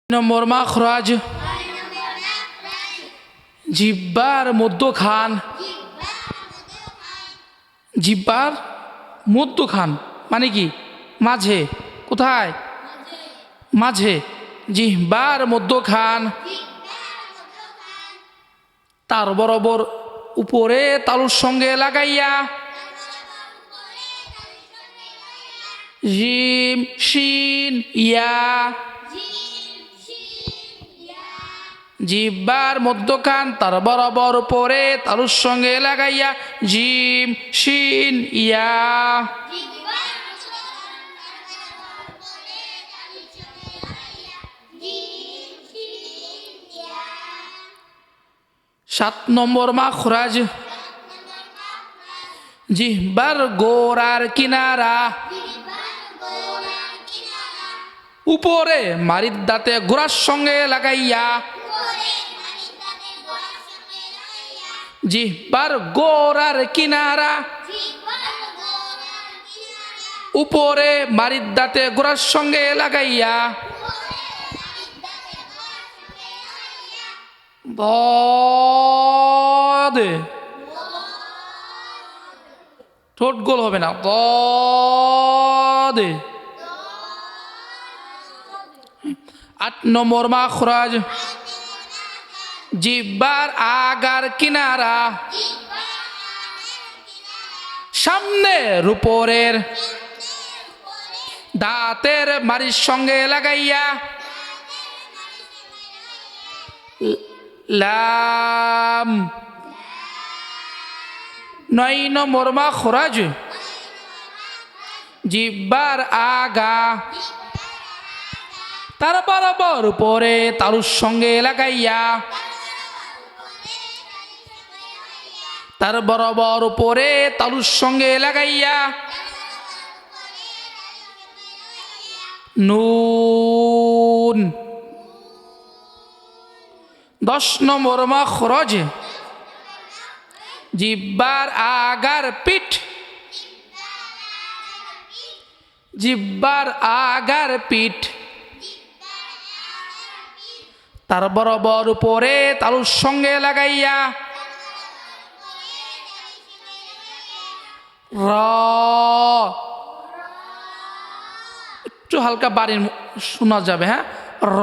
নম্বর মাখরাজ জিহ্বার মধ্যখান। জিহ্বার মধ্যখান মানে কি? মাঝে। কোথায়? মাঝে। জিহ্বার মধ্যখান তার বরাবর উপরে তালুর সঙ্গে লাগাইয়া জিম শিন ইয়া। জিহ্বার মধ্যখান তার বরাবর উপরে তালুর সঙ্গে লাগাইয়া জিম শিন ইয়া। 7 নম্বর মাখরাজ জিহ্বার গোড়ার কিনারা উপরে মারির দাঁতে গোড়ার সঙ্গে লাগাইয়া জিহ্বার গোড়ার কিনারা উপরে মারির দাঁতে গোড়ার সঙ্গে লাগাইয়া দে ঠোঁট গোল হবে না। দে 8 নম্বর মাখরাজ জিহ্বার আগার কিনারা সামনের উপরের দাঁতের মারির সঙ্গে লাগাইয়া লাম। 9 নম্বর মাখরাজ জিহ্বার আগা তার বরাবর উপরে তালুর সঙ্গে লাগাইয়া তার বরাবর উপরে তালুর সঙ্গে লাগাইয়া নুন। 10 নম্বর মাখরাজ জিহ্বার আগার পিঠ জিহ্বার আগার পিঠ তার বরাবর উপরে তালুর সঙ্গে লাগাইয়া র। একটু হালকা বাড়ি শোনা যাবে। হ্যাঁ, র।